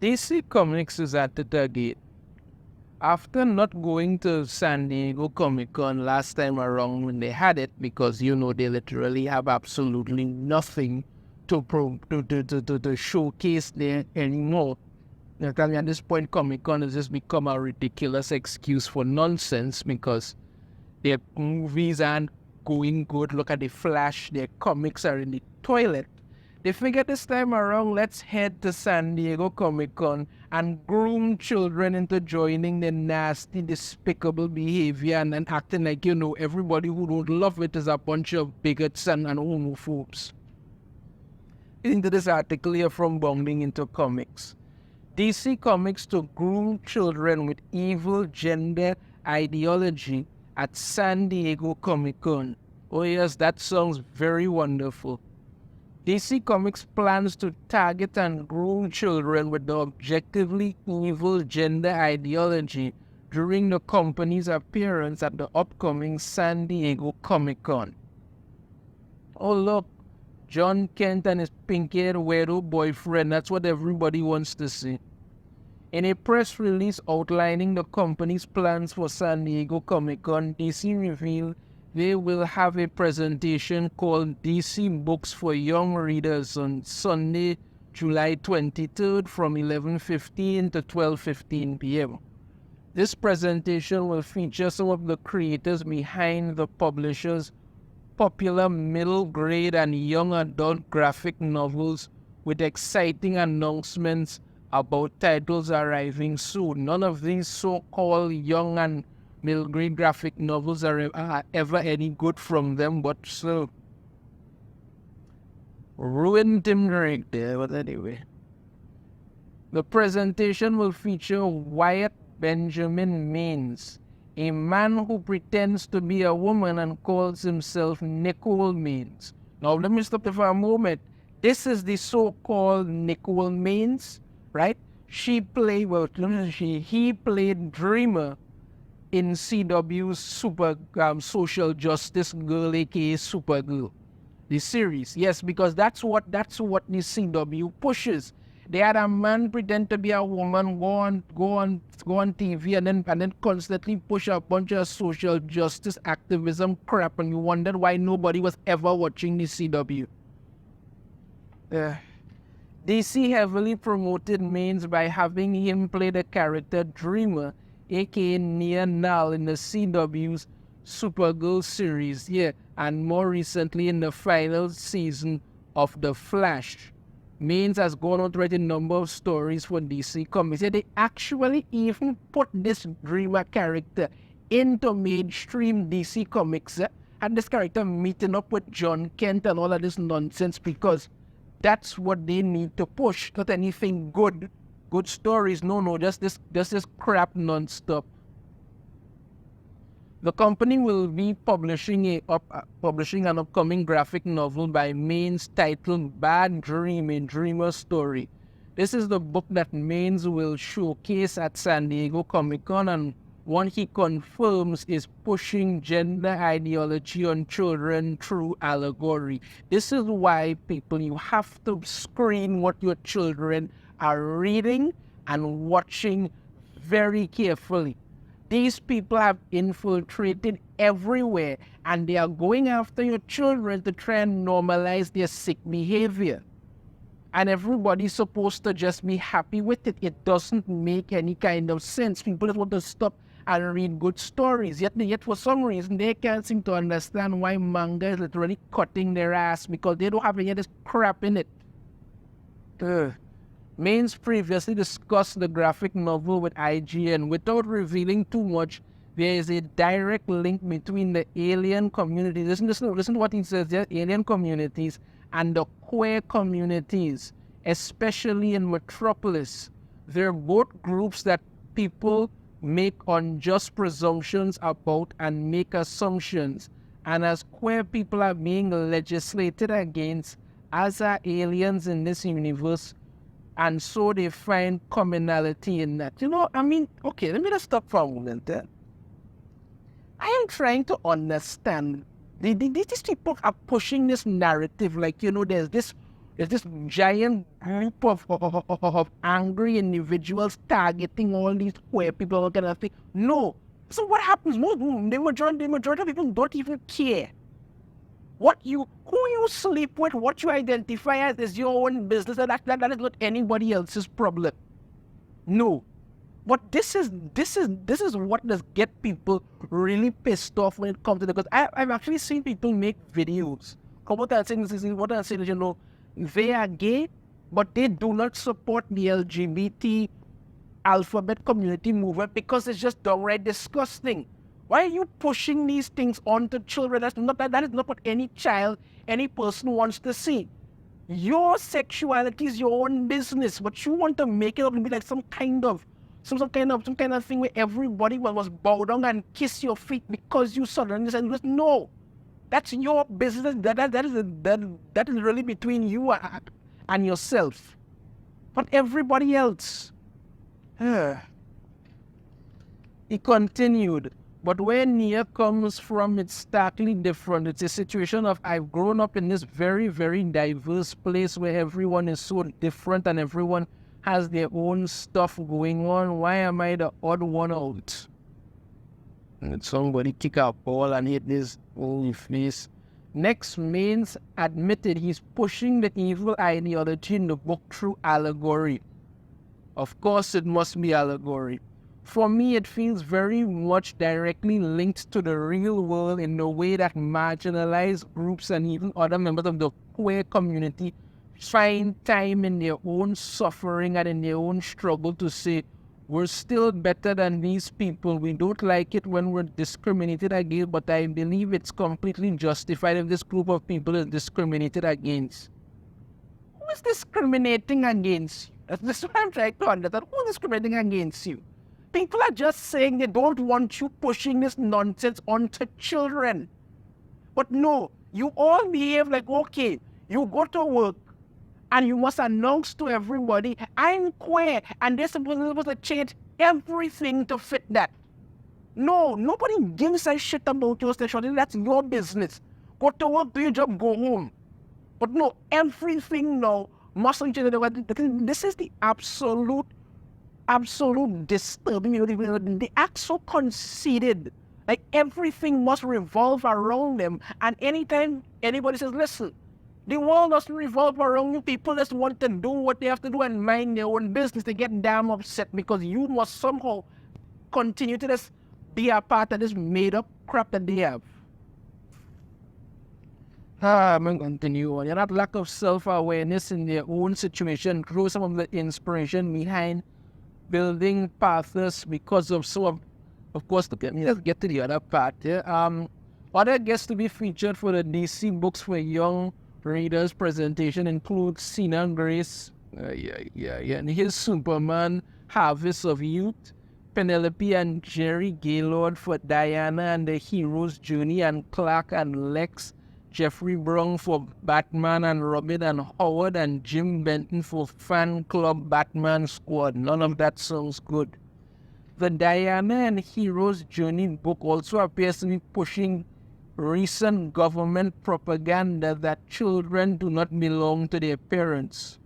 DC Comics is at it again. After not going to San Diego Comic Con last time around when they had it, because they literally have absolutely nothing to showcase there anymore. At this point, Comic Con has just become a ridiculous excuse for nonsense because their movies aren't going good. Look at the Flash, their comics are in the toilet. They figured this time around, let's head to San Diego Comic Con and groom children into joining the nasty, despicable behavior and acting like, everybody who don't love it is a bunch of bigots and homophobes. Into this article here from Bounding into Comics. DC Comics to groom children with evil gender ideology at San Diego Comic Con. Oh yes, that sounds very wonderful. DC Comics plans to target and groom children with the objectively evil gender ideology during the company's appearance at the upcoming San Diego Comic Con. Oh look, John Kent and his pink-haired weirdo boyfriend, that's what everybody wants to see. In a press release outlining the company's plans for San Diego Comic Con, DC revealed they will have a presentation called DC Books for Young Readers on Sunday, July 23rd from 11:15 to 12:15 p.m. This presentation will feature some of the creators behind the publisher's popular middle grade and young adult graphic novels with exciting announcements about titles arriving soon. None of these so-called young and middle grade graphic novels are ever any good from them, but so ruined him right there. But anyway, the presentation will feature Wyatt Benjamin Maines, a man who pretends to be a woman and calls himself Nicole Maines. Now let me stop there for a moment. This is the so-called Nicole Maines, right? He played Dreamer in CW's social justice girl, aka Supergirl, the series. Yes, because that's what the CW pushes. They had a man pretend to be a woman, go on TV, and then constantly push a bunch of social justice activism crap, and you wondered why nobody was ever watching the CW. DC heavily promoted Maines by having him play the character Dreamer, aka Nia Nal, in the CW's Supergirl series, and more recently in the final season of The Flash. Maines has gone on to write a number of stories for DC Comics. They actually even put this Dreamer character into mainstream DC Comics, and this character meeting up with John Kent and all of this nonsense because that's what they need to push, not anything good stories. No, just this crap non-stop. The company will be publishing an upcoming graphic novel by Maines titled Bad Dream, a Dreamer Story. This is the book that Maines will showcase at San Diego Comic Con, and one he confirms is pushing gender ideology on children through Allegory. This is why, people, you have to screen what your children are reading and watching very carefully. These people have infiltrated everywhere, and they are going after your children to try and normalize their sick behavior. And everybody's supposed to just be happy with it. It doesn't make any kind of sense. People just want to stop and read good stories. Yet for some reason, they can't seem to understand why manga is literally cutting their ass because they don't have any of this crap in it. Maines previously discussed the graphic novel with IGN. Without revealing too much, there is a direct link between the alien community. Listen to what he says there. Alien communities and the queer communities, especially in Metropolis. They're both groups that people make unjust presumptions about and make assumptions. And as queer people are being legislated against, as are aliens in this universe, and so they find commonality in that. Okay, let me just stop for a moment there. I am trying to understand. These people are pushing this narrative like, there's this There's this giant group of angry individuals targeting all these queer people, all kind of thing. No. So what happens? The majority of people don't even care. Who you sleep with, what you identify as is your own business, and that is not anybody else's problem. No. But this is what does get people really pissed off when it comes to it. Because I've actually seen people make videos. Come out and say, you know, they are gay, but they do not support the LGBT alphabet community movement because it's just downright disgusting. Why are you pushing these things onto children? That is not what any child, any person wants to see. Your sexuality is your own business, but you want to make it up to be like some kind of thing where everybody was bow down and kiss your feet because you suddenly said, no, that's your business. That is really between you and yourself. But everybody else. He continued. But where Nia comes from, it's starkly different. It's a situation of I've grown up in this very, very diverse place where everyone is so different and everyone has their own stuff going on. Why am I the odd one out? And somebody kick a ball and hit his holy face. Next, Maines admitted he's pushing the evil ideology in the book through allegory. Of course, it must be allegory. For me, it feels very much directly linked to the real world in the way that marginalized groups and even other members of the queer community find time in their own suffering and in their own struggle to say, we're still better than these people. We don't like it when we're discriminated against, but I believe it's completely justified if this group of people is discriminated against. Who is discriminating against you? That's what I'm trying to understand. Who is discriminating against you? People are just saying they don't want you pushing this nonsense onto children. But no, you all behave like, okay, you go to work and you must announce to everybody, I'm queer, and they're supposed to change everything to fit that. No, nobody gives a shit about your sexuality. That's your business. Go to work, do your job, go home. But no, everything now must change. This is the absolute disturbing. They act so conceited. Like everything must revolve around them. And anytime anybody says, listen, the world doesn't revolve around you. People just want to do what they have to do and mind their own business. They get damn upset because you must somehow continue to just be a part of this made up crap that they have. I'm going to continue on. That lack of self-awareness in their own situation through some of the inspiration behind building paths because of some of course, let's get to the other part here. Other guests to be featured for the DC Books for Young Readers presentation include Sinan Grace, and his Superman, Harvest of Youth, Penelope and Jerry Gaylord for Diana and the Hero's Journey, and Clark and Lex, Jeffrey Brown for Batman and Robin, and Howard and Jim Benton for Fan Club Batman Squad. None of that sounds good. The Diana and Hero's Journey book also appears to be pushing recent government propaganda that children do not belong to their parents.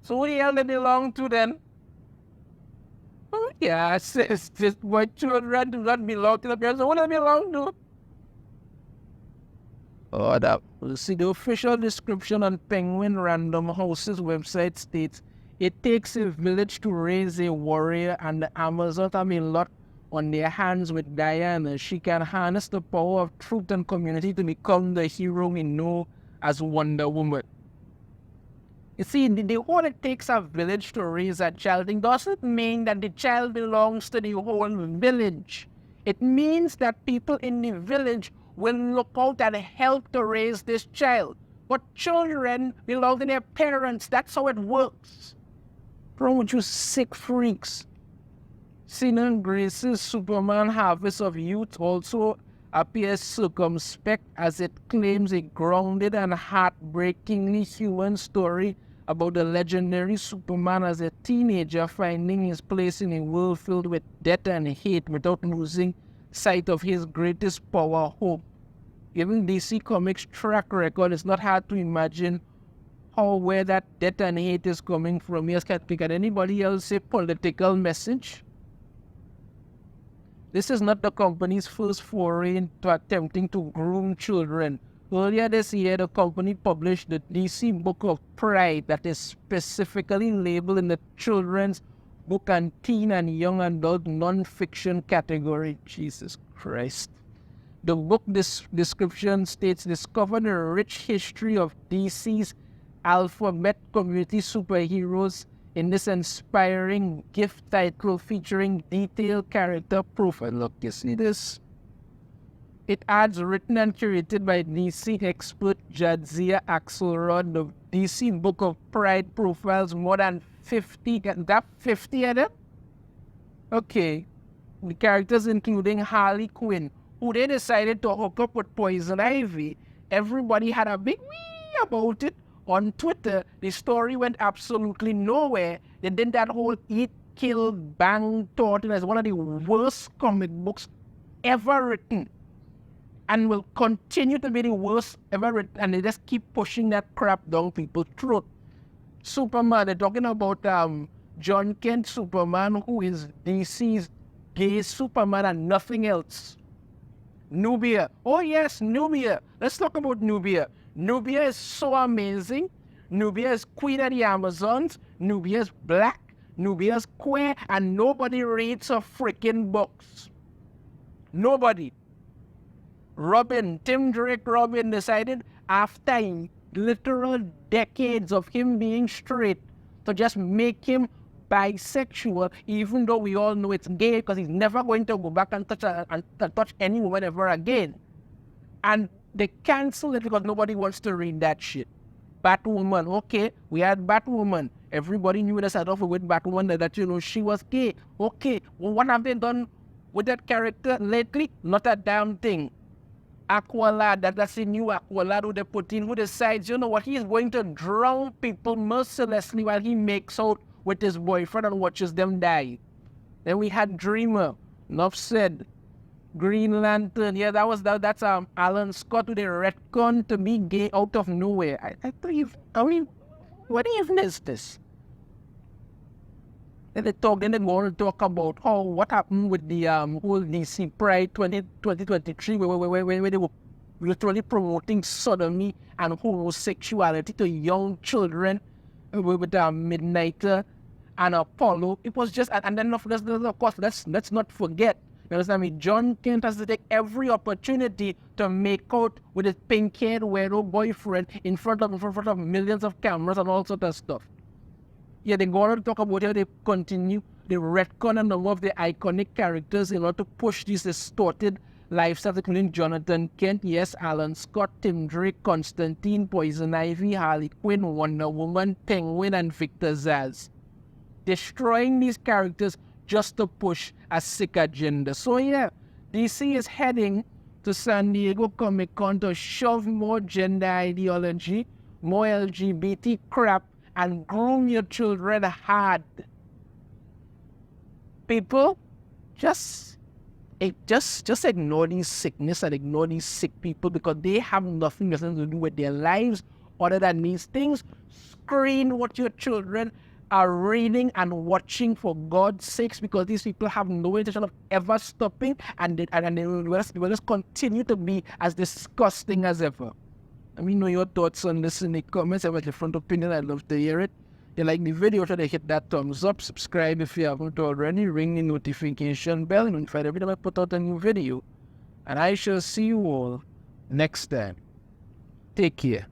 So who the hell they belong to then? Oh, yeah, it says this, but children do not belong to the parents. So what do they belong to? Oh, that. See, the official description on Penguin Random House's website states, it takes a village to raise a warrior, and the Amazons have a lot on their hands with Diana. She can harness the power of truth and community to become the hero we know as Wonder Woman. You see, the whole it takes a village to raise a child thing doesn't mean that the child belongs to the whole village. It means that people in the village will look out and help to raise this child. But children belong to their parents. That's how it works. Wrong with you sick freaks. Sinan Grace's Superman Harvest of Youth also appears circumspect as it claims a grounded and heartbreakingly human story about the legendary Superman as a teenager finding his place in a world filled with death and hate without losing sight of his greatest power, hope. Given DC Comics' track record, it's not hard to imagine how where that death and hate is coming from. Yes, can anybody else say political message? This is not the company's first foray into attempting to groom children. Earlier this year, the company published the DC Book of Pride that is specifically labeled in the children's book and teen and young adult non-fiction category. Jesus Christ. The book description states, discover the rich history of DC's alphabet community superheroes in this inspiring gift title featuring detailed character profile. Look, you see this? It adds, written and curated by DC expert Jadzia Axelrod. The DC Book of Pride profiles more than 50. That 50 of them? Okay. The characters including Harley Quinn, who they decided to hook up with Poison Ivy. Everybody had a big wee about it. On Twitter, the story went absolutely nowhere. They did that whole eat, kill, bang thought as one of the worst comic books ever written. And will continue to be the worst ever written. And they just keep pushing that crap down people's throat. Superman, they're talking about John Kent Superman, who is DC's gay Superman and nothing else. Nubia. Oh yes, Nubia. Let's talk about Nubia. Nubia is so amazing. Nubia is queen of the Amazons. Nubia is black. Nubia is queer. And nobody reads her freaking books. Nobody. Tim Drake Robin decided after literal decades of him being straight to just make him bisexual, even though we all know it's gay, because he's never going to go back and touch any woman ever again. And they cancel it because nobody wants to read that shit. Batwoman, okay, we had Batwoman. Everybody knew that off with Batwoman that she was gay. Okay, well, what have they done with that character lately? Not a damn thing. Aqualad, that's a new Aqualad who they put in, who decides, you know what, he's going to drown people mercilessly while he makes out with his boyfriend and watches them die. Then we had Dreamer, enough said. Green Lantern, yeah, that's Alan Scott with a retcon to be gay out of nowhere. What even is this? Then they go on to talk about what happened with the whole DC Pride 2023, where they were literally promoting sodomy and homosexuality to young children with Midnighter and Apollo. It was just, and then of course, let's not forget. You understand me? John Kent has to take every opportunity to make out with his pink-haired weirdo boyfriend in front of millions of cameras and all sort of stuff. Yeah, they go on to talk about how they continue the retcon and some of the iconic characters in order to push these distorted lifestyles, including Jonathan Kent, yes, Alan Scott, Tim Drake, Constantine, Poison Ivy, Harley Quinn, Wonder Woman, Penguin, and Victor Zsasz. Destroying these characters just to push a sick agenda. So yeah, DC is heading to San Diego Comic-Con to shove more gender ideology, more LGBT crap, and groom your children hard. People, just ignore these sickness and ignore these sick people because they have nothing to do with their lives other than these things. Screen what your children are reading and watching, for God's sakes, because these people have no intention of ever stopping, and they will just continue to be as disgusting as ever. Let me know your thoughts on this in the comments. If you have a different opinion, I'd love to hear it. If you like the video, try to hit that thumbs up, subscribe if you haven't already, ring the notification bell, and notified every time I put out a new video. And I shall see you all next time. Take care.